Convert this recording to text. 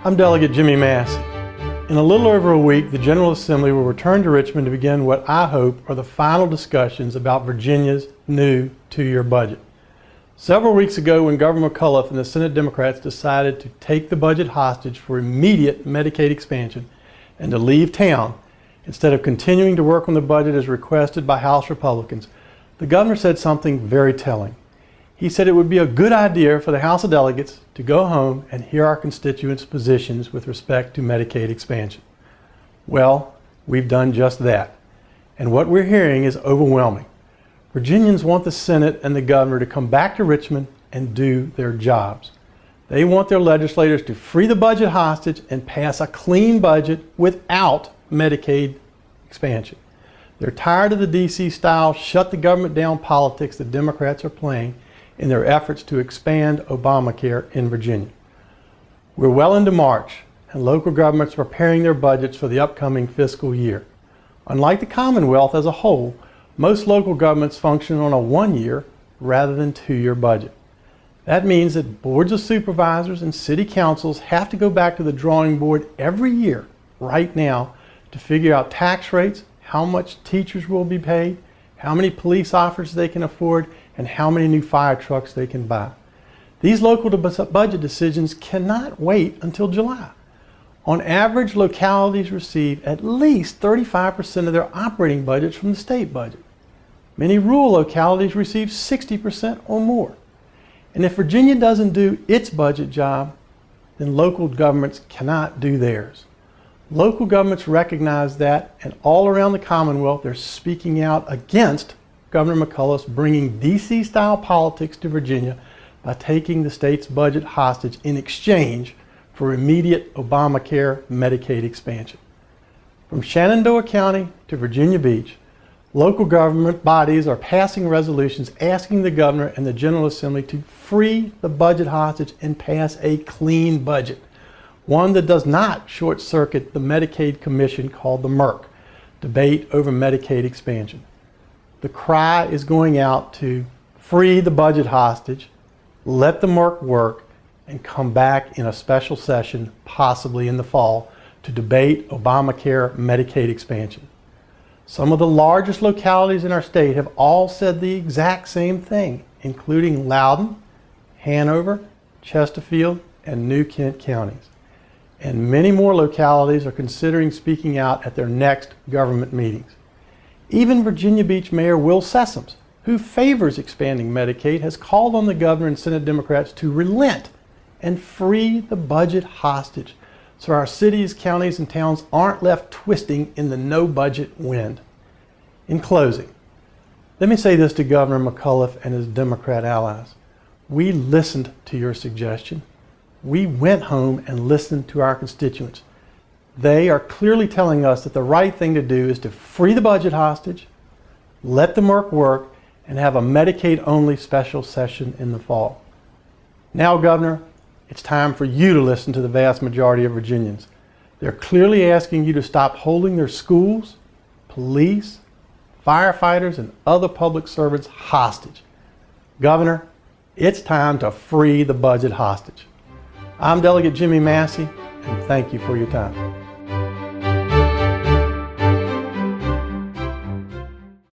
I'm Delegate Jimmie Massie. In a little over a week, the General Assembly will return to Richmond to begin what I hope are the final discussions about Virginia's new two-year budget. Several weeks ago, when Governor McAuliffe and the Senate Democrats decided to take the budget hostage for immediate Medicaid expansion and to leave town, instead of continuing to work on the budget as requested by House Republicans, the governor said something very telling. He said it would be a good idea for the House of Delegates to go home and hear our constituents' positions with respect to Medicaid expansion. Well, we've done just that. And what we're hearing is overwhelming. Virginians want the Senate and the governor to come back to Richmond and do their jobs. They want their legislators to free the budget hostage and pass a clean budget without Medicaid expansion. They're tired of the DC-style shut the government down politics the Democrats are playing in their efforts to expand Obamacare in Virginia. We're well into March, and local governments are preparing their budgets for the upcoming fiscal year. Unlike the Commonwealth as a whole, most local governments function on a one-year rather than two-year budget. That means that boards of supervisors and city councils have to go back to the drawing board every year, right now, to figure out tax rates, how much teachers will be paid, how many police officers they can afford, and how many new fire trucks they can buy. These local budget decisions cannot wait until July. On average, localities receive at least 35% of their operating budgets from the state budget. Many rural localities receive 60% or more. And if Virginia doesn't do its budget job, then local governments cannot do theirs. Local governments recognize that, and all around the Commonwealth, they're speaking out against Governor McAuliffe's bringing DC-style politics to Virginia by taking the state's budget hostage in exchange for immediate Obamacare Medicaid expansion. From Shenandoah County to Virginia Beach, local government bodies are passing resolutions asking the governor and the General Assembly to free the budget hostage and pass a clean budget, one that does not short-circuit the Medicaid Commission called the MERC debate over Medicaid expansion. The cry is going out to free the budget hostage, let the MERC work, and come back in a special session, possibly in the fall, to debate Obamacare Medicaid expansion. Some of the largest localities in our state have all said the exact same thing, including Loudoun, Hanover, Chesterfield, and New Kent counties. And many more localities are considering speaking out at their next government meetings. Even Virginia Beach Mayor Will Sessoms, who favors expanding Medicaid, has called on the governor and Senate Democrats to relent and free the budget hostage so our cities, counties, and towns aren't left twisting in the no-budget wind. In closing, let me say this to Governor McAuliffe and his Democrat allies. We listened to your suggestion. We went home and listened to our constituents. They are clearly telling us that the right thing to do is to free the budget hostage, let the MERC work, and have a Medicaid-only special session in the fall. Now, Governor, it's time for you to listen to the vast majority of Virginians. They're clearly asking you to stop holding their schools, police, firefighters, and other public servants hostage. Governor, it's time to free the budget hostage. I'm Delegate Jimmie Massie, and thank you for your time.